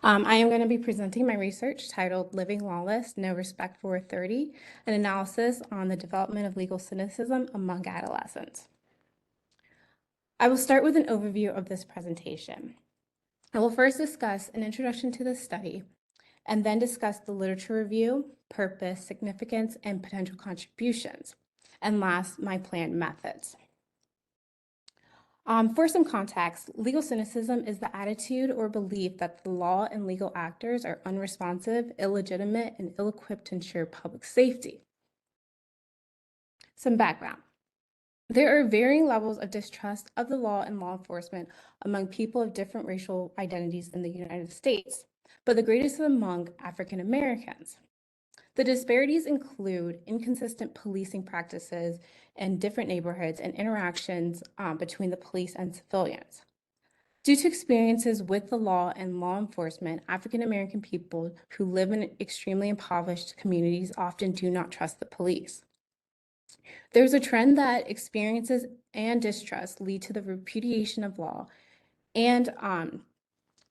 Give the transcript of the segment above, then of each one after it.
I am going to be presenting my research titled Living Lawless, No Respect for Authority, an analysis on the development of legal cynicism among adolescents. I will start with an overview of this presentation. I will first discuss an introduction to the study, and then discuss the literature review, purpose, significance, and potential contributions, and last, my planned methods. For some context, legal cynicism is the attitude or belief that the law and legal actors are unresponsive, illegitimate, and ill-equipped to ensure public safety. Some background. There are varying levels of distrust of the law and law enforcement among people of different racial identities in the United States, but the greatest among African Americans. The disparities include inconsistent policing practices in different neighborhoods and interactions between the police and civilians. Due to experiences with the law and law enforcement, African American people who live in extremely impoverished communities often do not trust the police. There's a trend that experiences and distrust lead to the repudiation of law and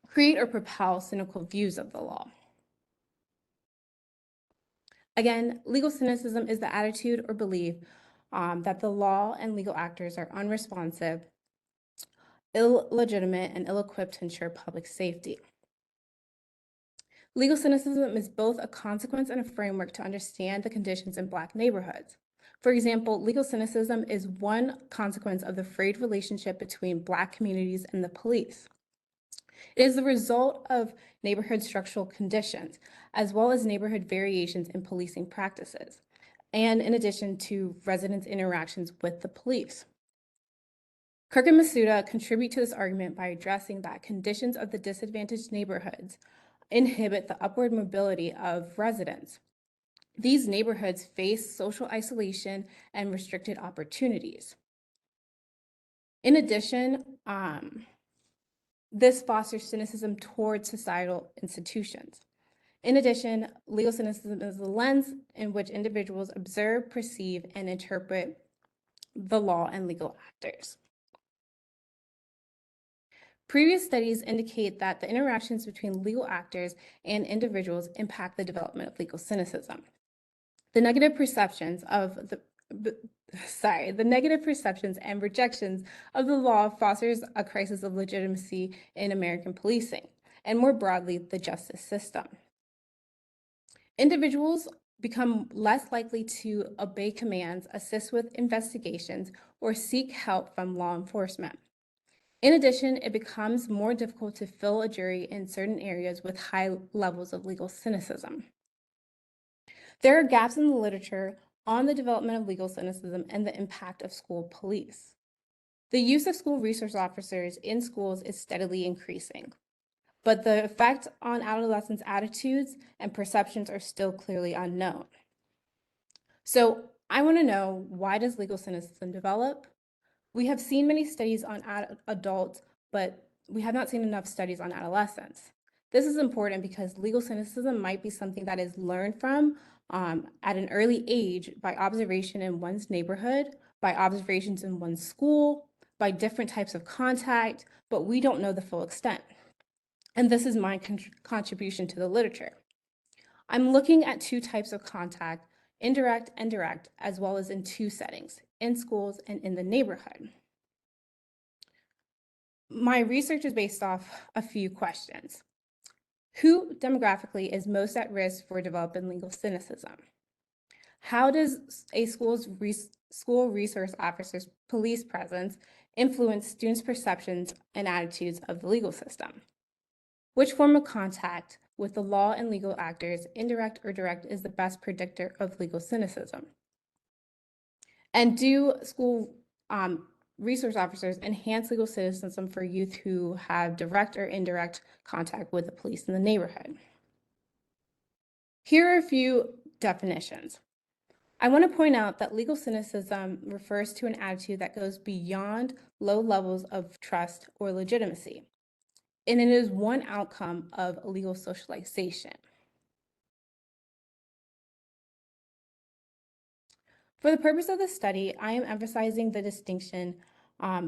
create or propel cynical views of the law. Again, legal cynicism is the attitude or belief that the law and legal actors are unresponsive, illegitimate, and ill-equipped to ensure public safety. Legal cynicism is both a consequence and a framework to understand the conditions in Black neighborhoods. For example, legal cynicism is one consequence of the frayed relationship between Black communities and the police. It is the result of neighborhood structural conditions, as well as neighborhood variations in policing practices, and in addition to residents' interactions with the police. Kirk and Masuda contribute to this argument by addressing that conditions of the disadvantaged neighborhoods inhibit the upward mobility of residents. These neighborhoods face social isolation and restricted opportunities. In addition, this fosters cynicism towards societal institutions. In addition, legal cynicism is the lens in which individuals observe, perceive, and interpret the law and legal actors. Previous studies indicate that the interactions between legal actors and individuals impact the development of legal cynicism. The negative perceptions and rejections of the law fosters a crisis of legitimacy in American policing, and more broadly, the justice system. Individuals become less likely to obey commands, assist with investigations, or seek help from law enforcement. In addition, it becomes more difficult to fill a jury in certain areas with high levels of legal cynicism. There are gaps in the literature on the development of legal cynicism and the impact of school police. The use of school resource officers in schools is steadily increasing, but the effect on adolescents' attitudes and perceptions are still clearly unknown. So I want to know, why does legal cynicism develop? We have seen many studies on adults, but we have not seen enough studies on adolescents. This is important because legal cynicism might be something that is learned from at an early age by observation in one's neighborhood, by observations in one's school, by different types of contact, but we don't know the full extent. And this is my contribution to the literature. I'm looking at two types of contact, indirect and direct, as well as in two settings, in schools and in the neighborhood. My research is based off a few questions. Who demographically is most at risk for developing legal cynicism? How does a school resource officer's police presence influence students' perceptions and attitudes of the legal system? Which form of contact with the law and legal actors, indirect or direct, is the best predictor of legal cynicism? And do school resource officers enhance legal cynicism for youth who have direct or indirect contact with the police in the neighborhood? Here are a few definitions. I want to point out that legal cynicism refers to an attitude that goes beyond low levels of trust or legitimacy, and it is one outcome of legal socialization. For the purpose of this study, I am emphasizing the distinction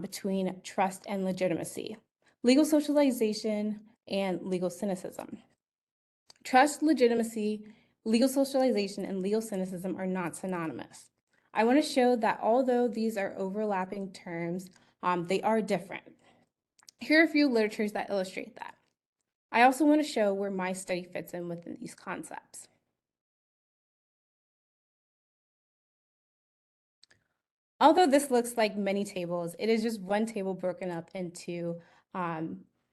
between trust and legitimacy. Legal socialization and legal cynicism. Trust, legitimacy, legal socialization, and legal cynicism are not synonymous. I want to show that although these are overlapping terms, they are different. Here are a few literatures that illustrate that. I also want to show where my study fits in within these concepts. Although this looks like many tables, it is just one table broken up into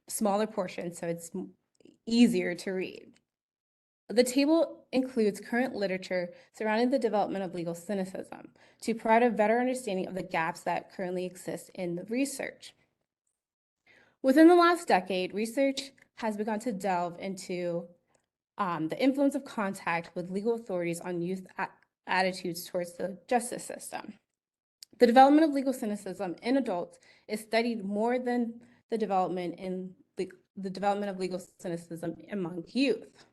smaller portions, so it's easier to read. The table includes current literature surrounding the development of legal cynicism to provide a better understanding of the gaps that currently exist in the research. Within the last decade, research has begun to delve into the influence of contact with legal authorities on youth attitudes towards the justice system. The development of legal cynicism in adults is studied more than the development of legal cynicism among youth.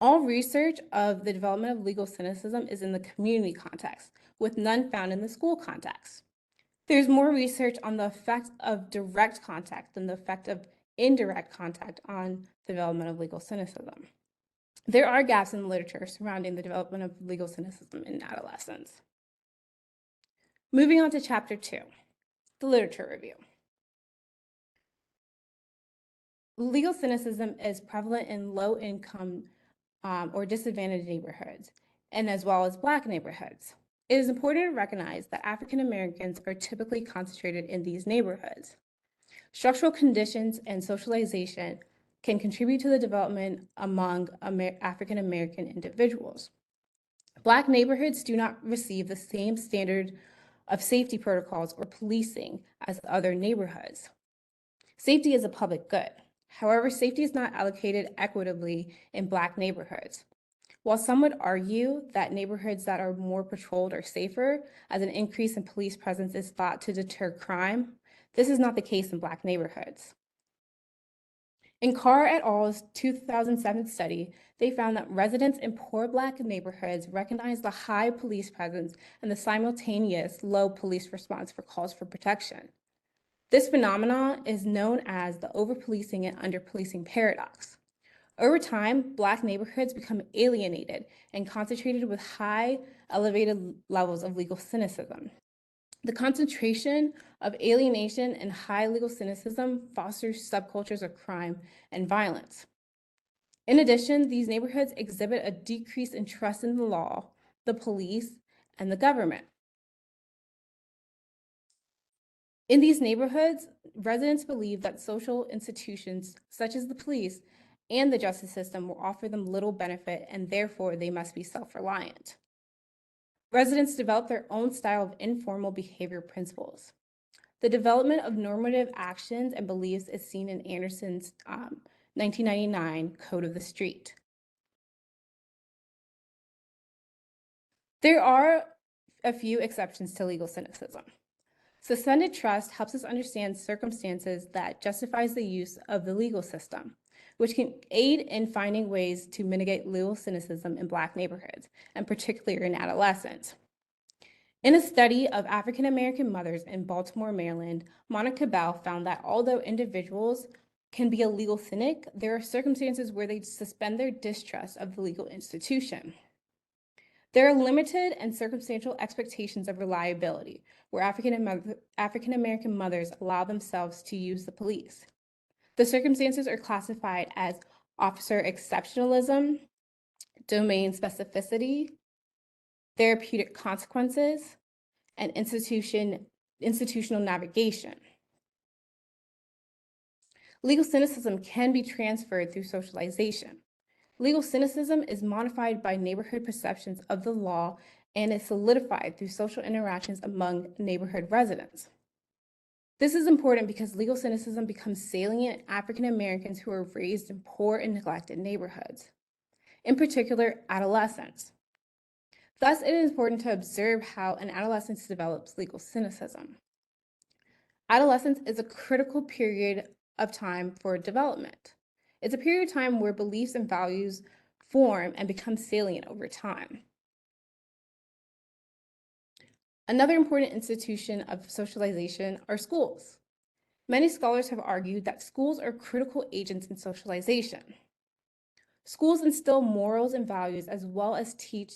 All research of the development of legal cynicism is in the community context, with none found in the school context. There's more research on the effect of direct contact than the effect of indirect contact on the development of legal cynicism. There are gaps in the literature surrounding the development of legal cynicism in adolescence. Moving on to Chapter 2, the literature review. Legal cynicism is prevalent in low-income or disadvantaged neighborhoods, and as well as Black neighborhoods. It is important to recognize that African Americans are typically concentrated in these neighborhoods. Structural conditions and socialization can contribute to the development among African American individuals. Black neighborhoods do not receive the same standard of safety protocols or policing as other neighborhoods. Safety is a public good. However, safety is not allocated equitably in Black neighborhoods. While some would argue that neighborhoods that are more patrolled are safer, as an increase in police presence is thought to deter crime, this is not the case in Black neighborhoods. In Carr et al.'s 2007 study, they found that residents in poor Black neighborhoods recognize the high police presence and the simultaneous low police response for calls for protection. This phenomenon is known as the over-policing and under-policing paradox. Over time, Black neighborhoods become alienated and concentrated with high, elevated levels of legal cynicism. The concentration of alienation and high legal cynicism fosters subcultures of crime and violence. In addition, these neighborhoods exhibit a decrease in trust in the law, the police, and the government. In these neighborhoods, residents believe that social institutions such as the police and the justice system will offer them little benefit, and therefore they must be self-reliant. Residents develop their own style of informal behavior principles. The development of normative actions and beliefs is seen in Anderson's 1999 Code of the Street. There are a few exceptions to legal cynicism. Suspended trust helps us understand circumstances that justifies the use of the legal system, which can aid in finding ways to mitigate legal cynicism in Black neighborhoods, and particularly in adolescence. In a study of African American mothers in Baltimore, Maryland, Monica Bell found that although individuals can be a legal cynic, there are circumstances where they suspend their distrust of the legal institution. There are limited and circumstantial expectations of reliability, where African American mothers allow themselves to use the police. The circumstances are classified as officer exceptionalism, domain specificity, therapeutic consequences, and institutional navigation. Legal cynicism can be transferred through socialization. Legal cynicism is modified by neighborhood perceptions of the law and is solidified through social interactions among neighborhood residents. This is important because legal cynicism becomes salient in African Americans who are raised in poor and neglected neighborhoods, in particular, adolescents. Thus, it is important to observe how an adolescent develops legal cynicism. Adolescence is a critical period of time for development. It's a period of time where beliefs and values form and become salient over time. Another important institution of socialization are schools. Many scholars have argued that schools are critical agents in socialization. Schools instill morals and values as well as teach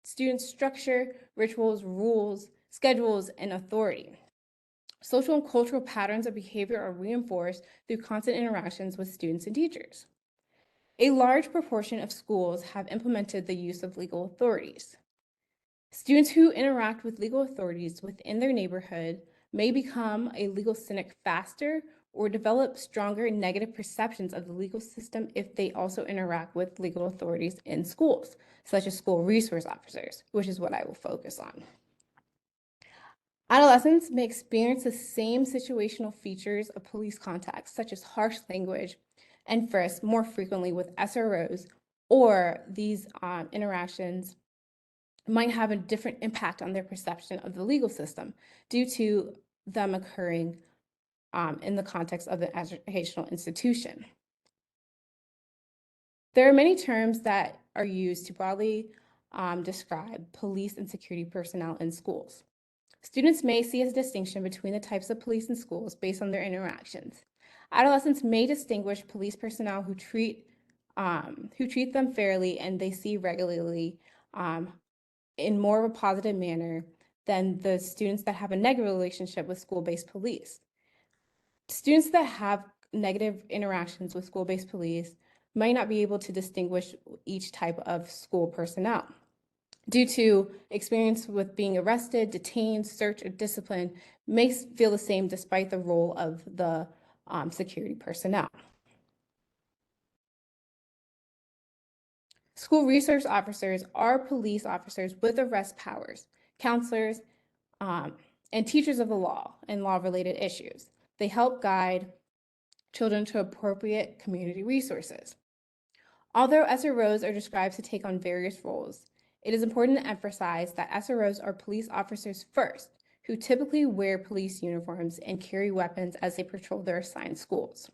students structure, rituals, rules, schedules, and authority. Social and cultural patterns of behavior are reinforced through constant interactions with students and teachers. A large proportion of schools have implemented the use of legal authorities. Students who interact with legal authorities within their neighborhood may become a legal cynic faster or develop stronger negative perceptions of the legal system if they also interact with legal authorities in schools, such as school resource officers, which is what I will focus on. Adolescents may experience the same situational features of police contacts, such as harsh language and frisks, more frequently with SROs, or these interactions might have a different impact on their perception of the legal system due to them occurring in the context of the educational institution. There are many terms that are used to broadly describe police and security personnel in schools. Students may see a distinction between the types of police in schools based on their interactions. Adolescents may distinguish police personnel who treat them fairly and they see regularly in more of a positive manner than the students that have a negative relationship with school-based police. Students that have negative interactions with school-based police might not be able to distinguish each type of school personnel due to experience with being arrested, detained, searched, or disciplined may feel the same despite the role of the security personnel. School resource officers are police officers with arrest powers, counselors, and teachers of the law and law-related issues. They help guide children to appropriate community resources. Although SROs are described to take on various roles, it is important to emphasize that SROs are police officers first, who typically wear police uniforms and carry weapons as they patrol their assigned schools.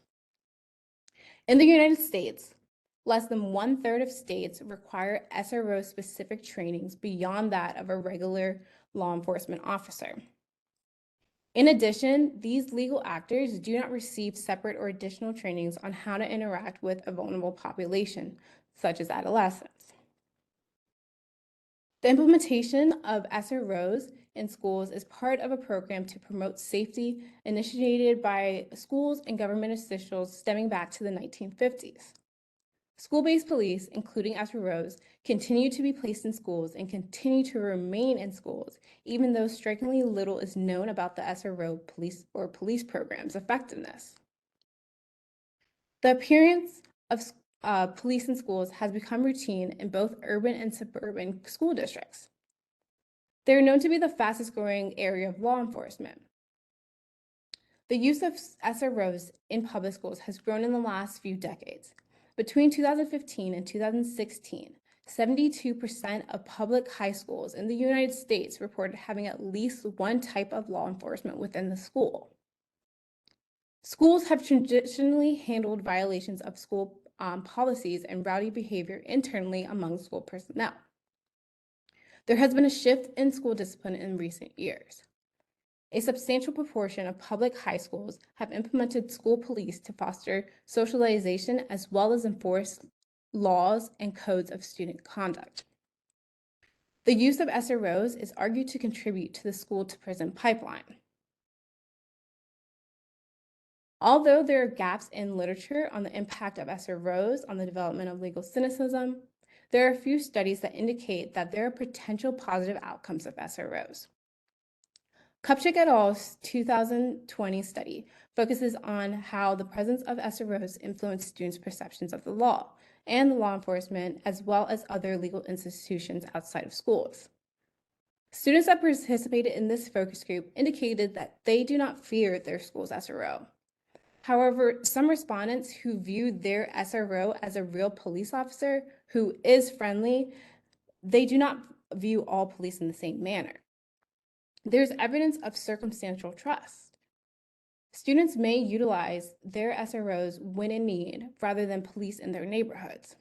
In the United States, less than 1/3 of states require SRO-specific trainings beyond that of a regular law enforcement officer. In addition, these legal actors do not receive separate or additional trainings on how to interact with a vulnerable population, such as adolescents. The implementation of SROs in schools is part of a program to promote safety initiated by schools and government officials stemming back to the 1950s. School-based police, including SROs, continue to be placed in schools and continue to remain in schools, even though strikingly little is known about the SRO police program's effectiveness. The appearance of police in schools has become routine in both urban and suburban school districts. They are known to be the fastest growing area of law enforcement. The use of SROs in public schools has grown in the last few decades. Between 2015 and 2016, 72% of public high schools in the United States reported having at least one type of law enforcement within the school. Schools have traditionally handled violations of school policies and rowdy behavior internally among school personnel. There has been a shift in school discipline in recent years. A substantial proportion of public high schools have implemented school police to foster socialization as well as enforce laws and codes of student conduct. The use of SROs is argued to contribute to the school-to-prison pipeline. Although there are gaps in literature on the impact of SROs on the development of legal cynicism, there are a few studies that indicate that there are potential positive outcomes of SROs. Kupchak et al.'s 2020 study focuses on how the presence of SROs influenced students' perceptions of the law and the law enforcement, as well as other legal institutions outside of schools. Students that participated in this focus group indicated that they do not fear their school's SRO. However, some respondents who viewed their SRO as a real police officer who is friendly, they do not view all police in the same manner. There's evidence of circumstantial trust. Students may utilize their SROs when in need rather than police in their neighborhoods.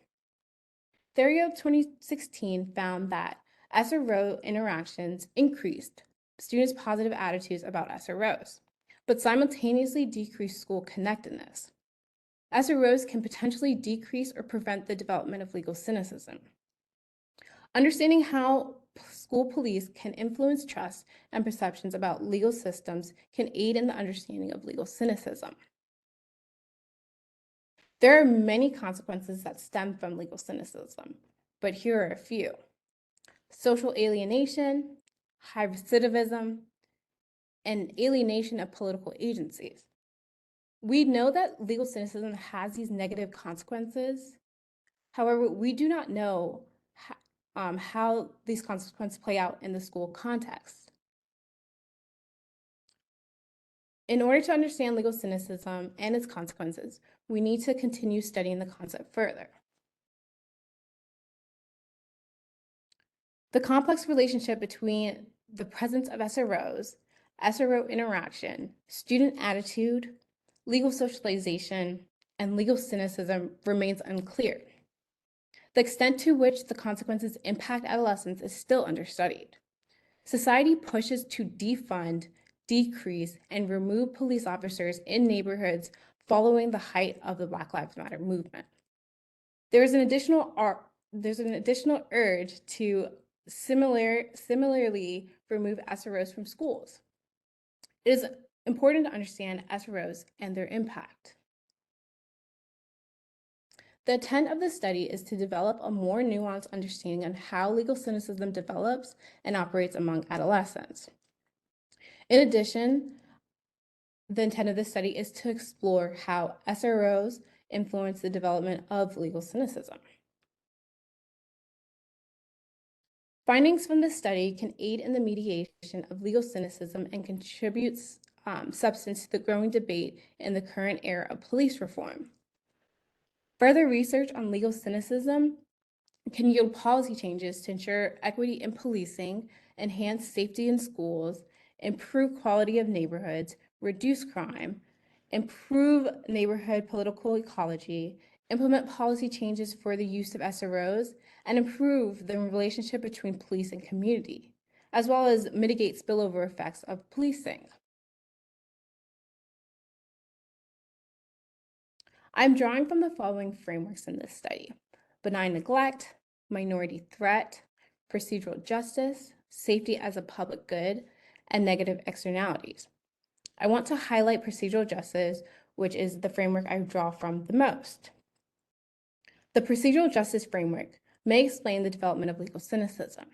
Theory of 2016 found that SRO interactions increased students' positive attitudes about SROs. but simultaneously decrease school connectedness. SROs can potentially decrease or prevent the development of legal cynicism. Understanding how school police can influence trust and perceptions about legal systems can aid in the understanding of legal cynicism. There are many consequences that stem from legal cynicism, but here are a few. Social alienation, high recidivism, and alienation of political agencies. We know that legal cynicism has these negative consequences. However, we do not know how these consequences play out in the school context. In order to understand legal cynicism and its consequences, we need to continue studying the concept further. The complex relationship between the presence of SROs, SRO interaction, student attitude, legal socialization, and legal cynicism remains unclear. The extent to which the consequences impact adolescents is still understudied. Society pushes to defund, decrease, and remove police officers in neighborhoods following the height of the Black Lives Matter movement. There's an additional urge to similarly remove SROs from schools. It is important to understand SROs and their impact. The intent of this study is to develop a more nuanced understanding on how legal cynicism develops and operates among adolescents. In addition, the intent of this study is to explore how SROs influence the development of legal cynicism. Findings from this study can aid in the mediation of legal cynicism and contributes substance to the growing debate in the current era of police reform. Further research on legal cynicism can yield policy changes to ensure equity in policing, enhance safety in schools, improve quality of neighborhoods, reduce crime, improve neighborhood political ecology, implement policy changes for the use of SROs, and improve the relationship between police and community, as well as mitigate spillover effects of policing. I'm drawing from the following frameworks in this study: benign neglect, minority threat, procedural justice, safety as a public good, and negative externalities. I want to highlight procedural justice, which is the framework I draw from the most. The procedural justice framework may explain the development of legal cynicism.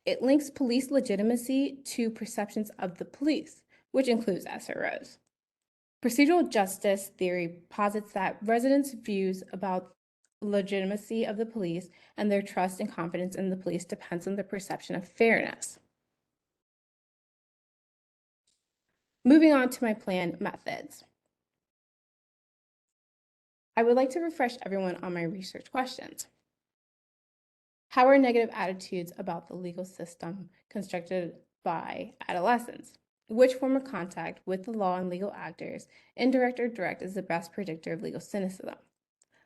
It links police legitimacy to perceptions of the police, which includes SROs. Procedural justice theory posits that residents' views about legitimacy of the police and their trust and confidence in the police depends on the perception of fairness. Moving on to my plan methods. I would like to refresh everyone on my research questions. How are negative attitudes about the legal system constructed by adolescents? Which form of contact with the law and legal actors, indirect or direct, is the best predictor of legal cynicism?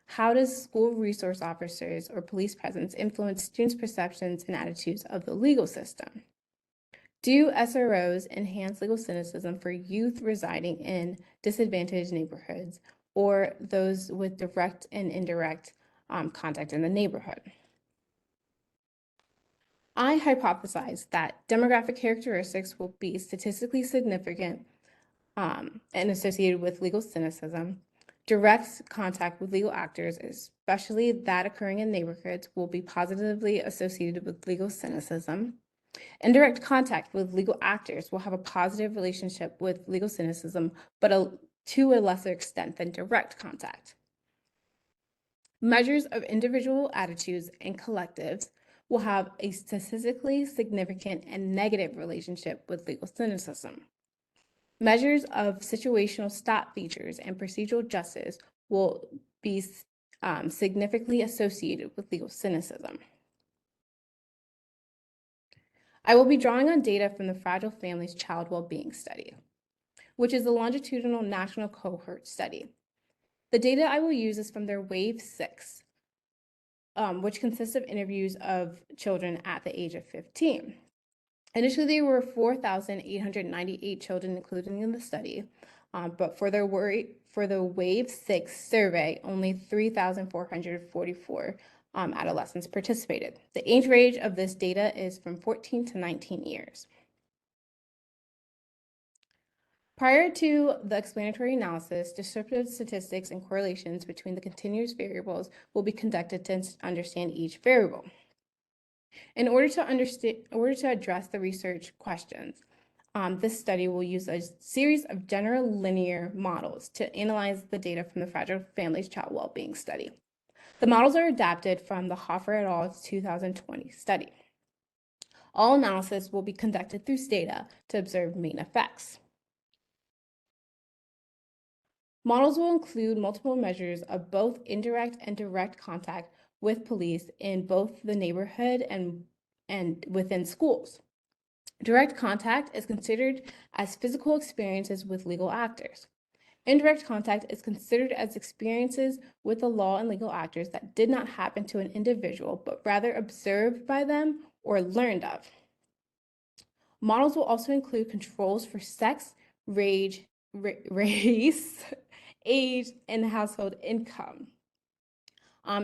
How does school resource officers or police presence influence students' perceptions and attitudes of the legal system? Do SROs enhance legal cynicism for youth residing in disadvantaged neighborhoods or those with direct and indirect contact in the neighborhood? I hypothesize that demographic characteristics will be statistically significant and associated with legal cynicism. Direct contact with legal actors, especially that occurring in neighborhoods, will be positively associated with legal cynicism. Indirect contact with legal actors will have a positive relationship with legal cynicism, but to a lesser extent than direct contact. Measures of individual attitudes and collectives will have a statistically significant and negative relationship with legal cynicism. Measures of situational stop features and procedural justice will be significantly associated with legal cynicism. I will be drawing on data from the Fragile Families Child Wellbeing Study, which is a longitudinal national cohort study. The data I will use is from their Wave 6, which consists of interviews of children at the age of 15. Initially, there were 4,898 children included in the study, but for the Wave 6 survey, only 3,444 adolescents participated. The age range of this data is from 14 to 19 years. Prior to the explanatory analysis, descriptive statistics and correlations between the continuous variables will be conducted to understand each variable. In order to address the research questions, this study will use a series of general linear models to analyze the data from the Fragile Families Child Wellbeing Study. The models are adapted from the Hoffer et al. 2020 study. All analysis will be conducted through STATA to observe main effects. Models will include multiple measures of both indirect and direct contact with police in both the neighborhood and within schools. Direct contact is considered as physical experiences with legal actors. Indirect contact is considered as experiences with the law and legal actors that did not happen to an individual, but rather observed by them or learned of. Models will also include controls for sex, race, age, and household income,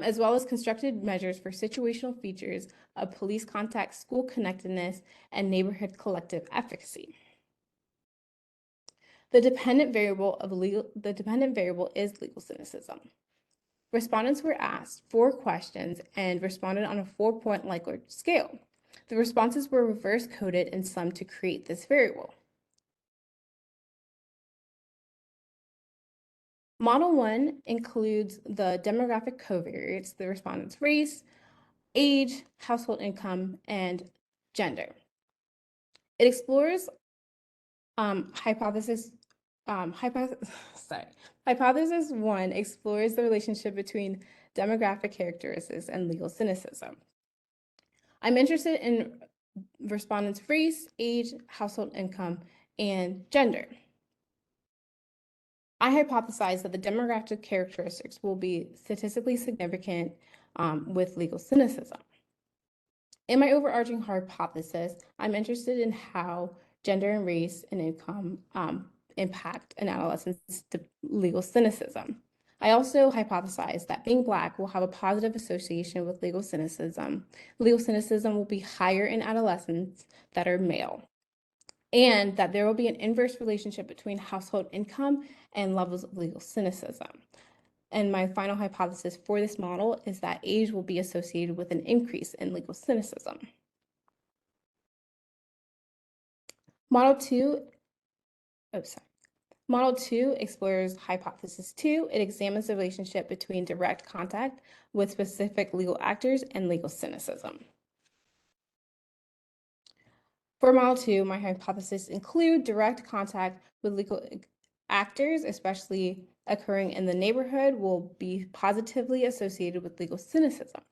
as well as constructed measures for situational features of police contact, school connectedness, and neighborhood collective efficacy. The dependent variable is legal cynicism. Respondents were asked 4 questions and responded on a 4-point Likert scale. The responses were reverse coded and summed to create this variable. Model 1 includes the demographic covariates, the respondent's race, age, household income, and gender. It explores hypothesis 1 explores the relationship between demographic characteristics and legal cynicism. I'm interested in respondents' race, age, household income, and gender. I hypothesize that the demographic characteristics will be statistically significant with legal cynicism. In my overarching hypothesis, I'm interested in how gender and race and income impact an adolescent's legal cynicism. I also hypothesize that being Black will have a positive association with legal cynicism. Legal cynicism will be higher in adolescents that are male, and that there will be an inverse relationship between household income and levels of legal cynicism. And my final hypothesis for this model is that age will be associated with an increase in legal cynicism. Model 2 explores hypothesis 2. It examines the relationship between direct contact with specific legal actors and legal cynicism. For Model 2, my hypotheses include direct contact with legal actors, especially occurring in the neighborhood, will be positively associated with legal cynicism.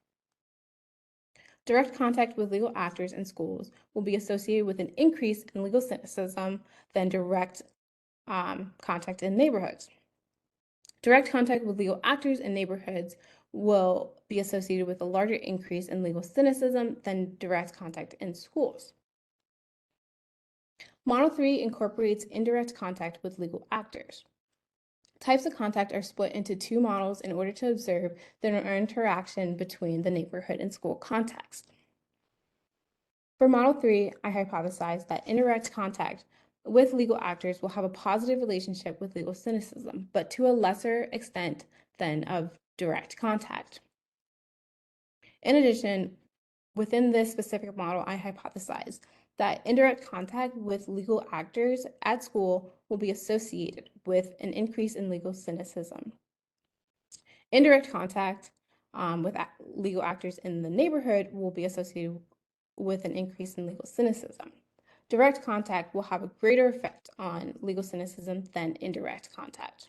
Direct contact with legal actors in schools will be associated with an increase in legal cynicism than direct contact in neighborhoods. Direct contact with legal actors in neighborhoods will be associated with a larger increase in legal cynicism than direct contact in schools. Model 3 incorporates indirect contact with legal actors. Types of contact are split into 2 models in order to observe the interaction between the neighborhood and school context. For Model 3, I hypothesize that indirect contact with legal actors will have a positive relationship with legal cynicism, but to a lesser extent than of direct contact. In addition, within this specific model, I hypothesize that indirect contact with legal actors at school will be associated with an increase in legal cynicism. Indirect contact with legal actors in the neighborhood will be associated with an increase in legal cynicism. Direct contact will have a greater effect on legal cynicism than indirect contact.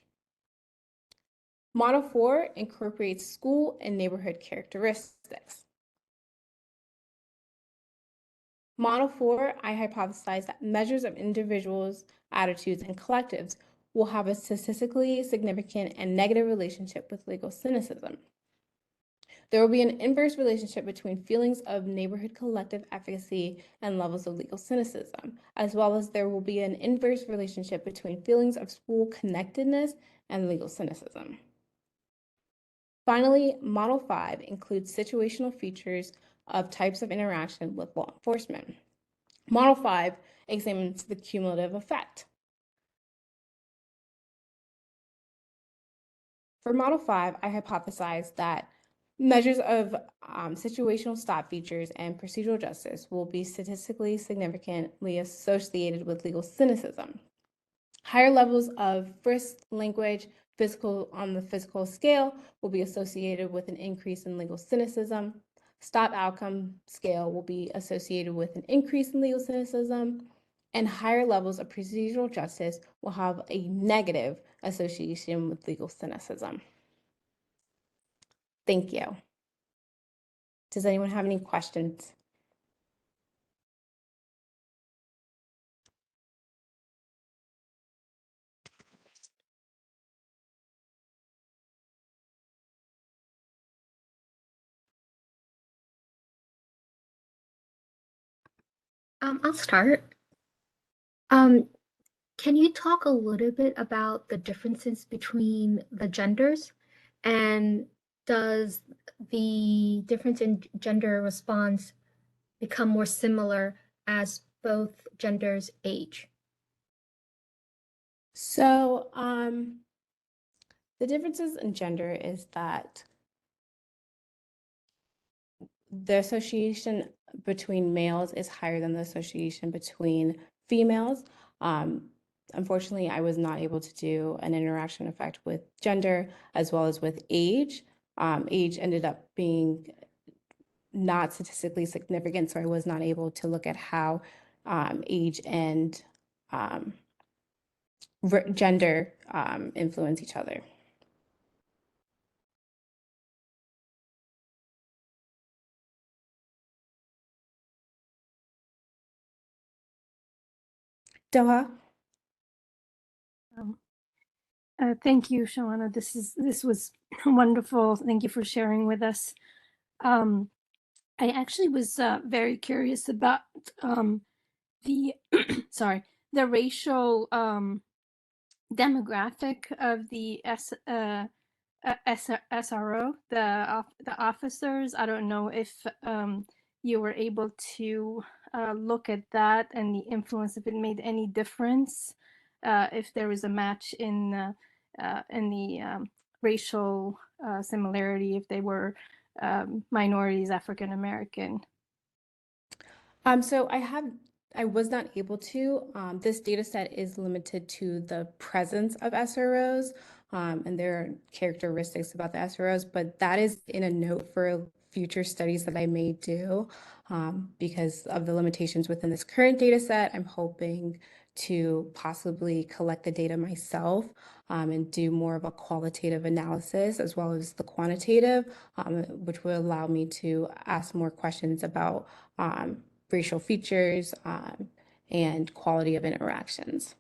Model 4 incorporates school and neighborhood characteristics. Model 4, I hypothesize that measures of individuals' attitudes and collectives will have a statistically significant and negative relationship with legal cynicism. There will be an inverse relationship between feelings of neighborhood collective efficacy and levels of legal cynicism, as well as there will be an inverse relationship between feelings of school connectedness and legal cynicism. Finally, Model 5 includes situational features of types of interaction with law enforcement. Model 5 examines the cumulative effect. For Model 5, I hypothesized that measures of situational stop features and procedural justice will be statistically significantly associated with legal cynicism. Higher levels of frisk language on the physical scale will be associated with an increase in legal cynicism. Stop outcome scale will be associated with an increase in legal cynicism, and higher levels of procedural justice will have a negative association with legal cynicism. Thank you. Does anyone have any questions? I'll start. Um, can you talk a little bit about the differences between the genders? And does the difference in gender response become more similar as both genders age? So the differences in gender is that the association between males is higher than the association between females. Unfortunately, I was not able to do an interaction effect with gender as well as with age. Age ended up being not statistically significant, so I was not able to look at how age and gender influence each other. Doha? Thank you, Shawana. This was wonderful. Thank you for sharing with us. I actually was very curious about the sorry, the racial demographic of the SRO, the officers. I don't know if you were able to look at that and the influence, if it made any difference, if there was a match in the racial similarity, if they were minorities, African American. So I was not able to. This data set is limited to the presence of SROs, and there are characteristics about the SROs, but that is in a note for future studies that I may do. Because of the limitations within this current data set, I'm hoping to possibly collect the data myself and do more of a qualitative analysis as well as the quantitative, which will allow me to ask more questions about racial features and quality of interactions.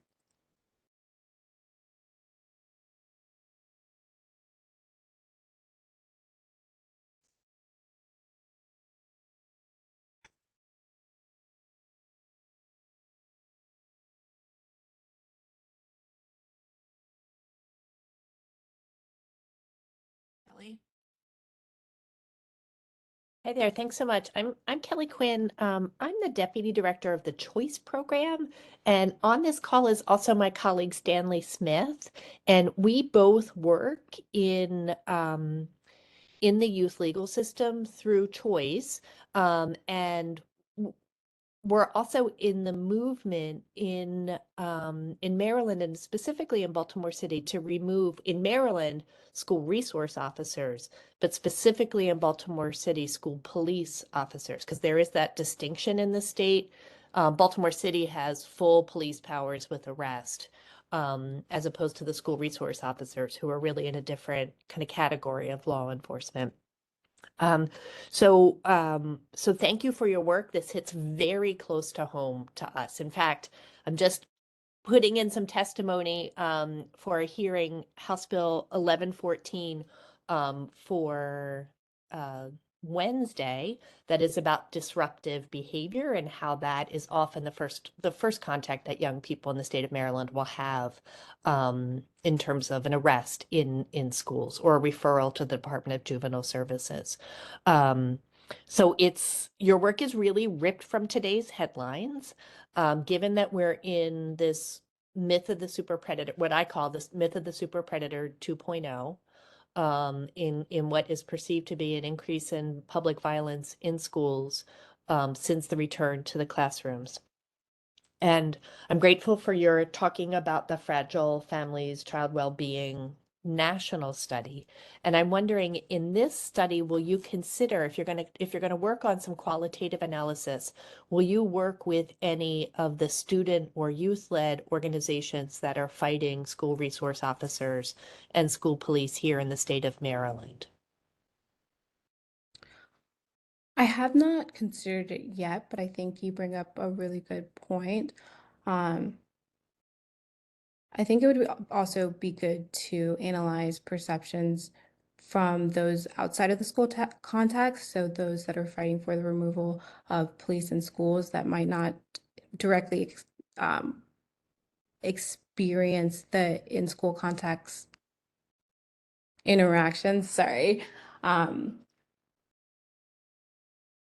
Kelly. Hi there, thanks so much. I'm Kelly Quinn. I'm the Deputy Director of the Choice Program, and on this call is also my colleague Stanley Smith, and we both work in the youth legal system through Choice, and we're also in the movement in Maryland and specifically in Baltimore City to remove in Maryland school resource officers, but specifically in Baltimore City school police officers, because there is that distinction in the state. Baltimore City has full police powers with arrest, as opposed to the school resource officers who are really in a different kind of category of law enforcement. So thank you for your work. This hits very close to home to us. In fact, I'm just putting in some testimony for a hearing, House Bill 1114, for Wednesday that is about disruptive behavior and how that is often the first contact that young people in the state of Maryland will have in terms of an arrest in schools or a referral to the Department of Juvenile Services. So your work is really ripped from today's headlines, given that we're in this myth of the super predator, what I call this myth of the super predator 2.0, in what is perceived to be an increase in public violence in schools since the return to the classrooms. And I'm grateful for your talking about the Fragile Families Child Wellbeing national study. And I'm wondering, in this study, will you consider, if you're going to work on some qualitative analysis, will you work with any of the student or youth-led organizations that are fighting school resource officers and school police here in the state of Maryland? I have not considered it yet, but I think you bring up a really good point. Um, I think it would also be good to analyze perceptions from those outside of the school context, so those that are fighting for the removal of police in schools that might not directly um, experience the in-school context interactions, sorry, um,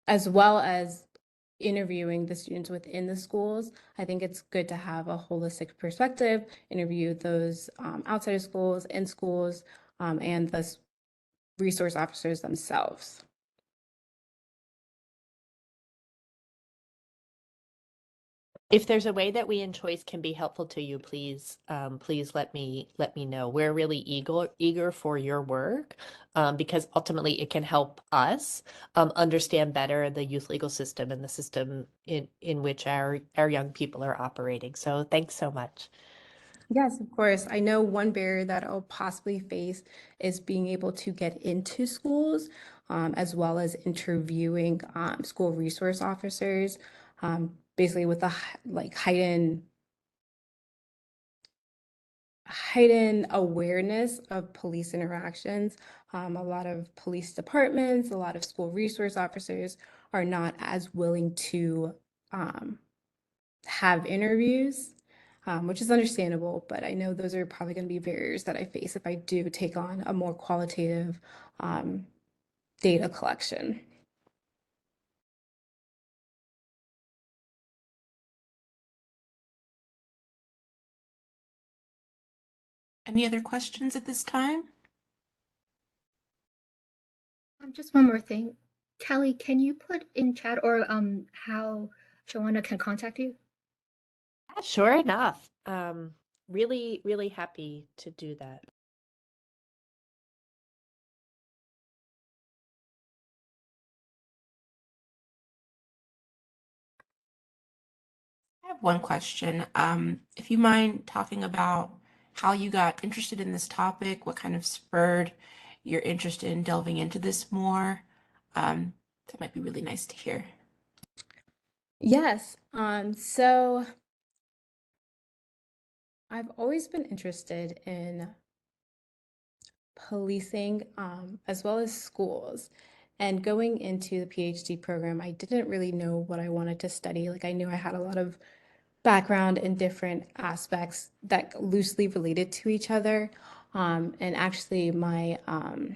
as well as interviewing the students within the schools. I think it's good to have a holistic perspective, interview those outside of schools, in schools, and the resource officers themselves. If there's a way that we in Choice can be helpful to you, please, please let me know. We're really eager for your work, because ultimately it can help us understand better the youth legal system and the system in which our young people are operating. So thanks so much. Yes, of course. I know one barrier that I'll possibly face is being able to get into schools, as well as interviewing school resource officers, basically with a like heightened awareness of police interactions. A lot of police departments, a lot of school resource officers are not as willing to have interviews, which is understandable, but I know those are probably going to be barriers that I face if I do take on a more qualitative data collection. Any other questions at this time? Just one more thing. Kelly, can you put in chat or how Shawana can contact you? Sure enough. Really, really happy to do that. I have one question. If you mind talking about how you got interested in this topic, what kind of spurred your interest in delving into this more, that might be really nice to hear. Yes, so I've always been interested in policing, as well as schools. And going into the PhD program, I didn't really know what I wanted to study. Like I knew I had a lot of background in different aspects that loosely related to each other. And actually, one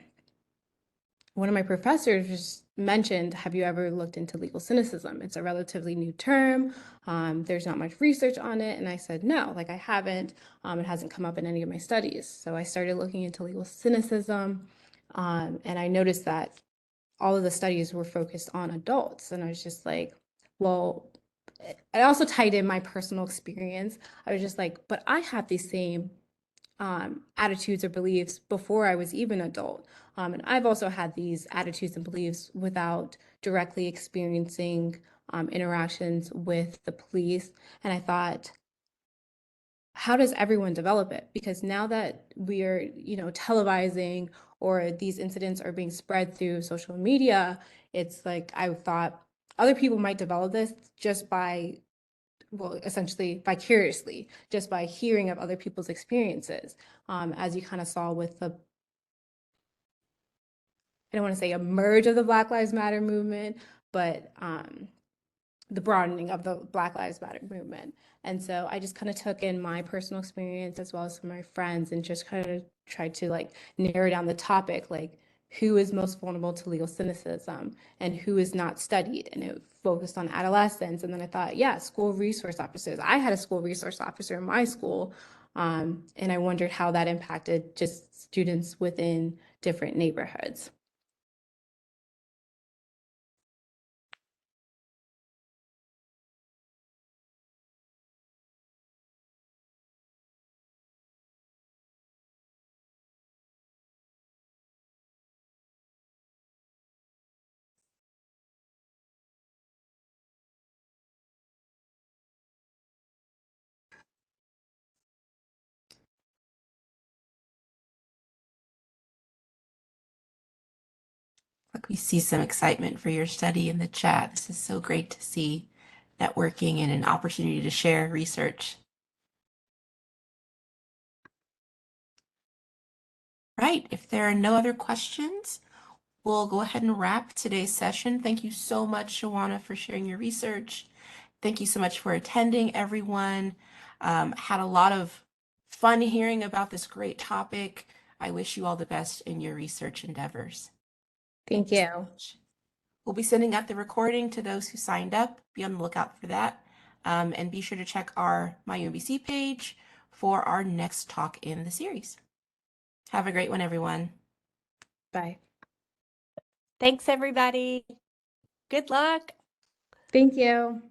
of my professors just mentioned, have you ever looked into legal cynicism? It's a relatively new term. There's not much research on it. And I said, no, like I haven't. It hasn't come up in any of my studies. So I started looking into legal cynicism. And I noticed that all of the studies were focused on adults. And I was just like, well, I also tied in my personal experience. I was just like, but I have these same attitudes or beliefs before I was even adult. And I've also had these attitudes and beliefs without directly experiencing interactions with the police. And I thought, how does everyone develop it? Because now that we are, televising or these incidents are being spread through social media, it's like I thought other people might develop this just by, well, essentially vicariously, just by hearing of other people's experiences. As you kind of saw with the I don't want to say a merge of the Black Lives Matter movement, but the broadening of the Black Lives Matter movement. And so I just kind of took in my personal experience as well as some of my friends and just kind of tried to like narrow down the topic, like who is most vulnerable to legal cynicism and who is not studied. And it focused on adolescents. And then I thought, yeah, school resource officers. I had a school resource officer in my school. And I wondered how that impacted just students within different neighborhoods. Like we see some excitement for your study in the chat. This is so great to see networking and an opportunity to share research. Right, if there are no other questions, we'll go ahead and wrap today's session. Thank you so much, Shawana, for sharing your research. Thank you so much for attending, everyone. Had a lot of fun hearing about this great topic. I wish you all the best in your research endeavors. Thank so you. much. We'll be sending out the recording to those who signed up. Be on the lookout for that. And be sure to check our My UMBC page for our next talk in the series. Have a great one, everyone. Bye. Thanks, everybody. Good luck. Thank you.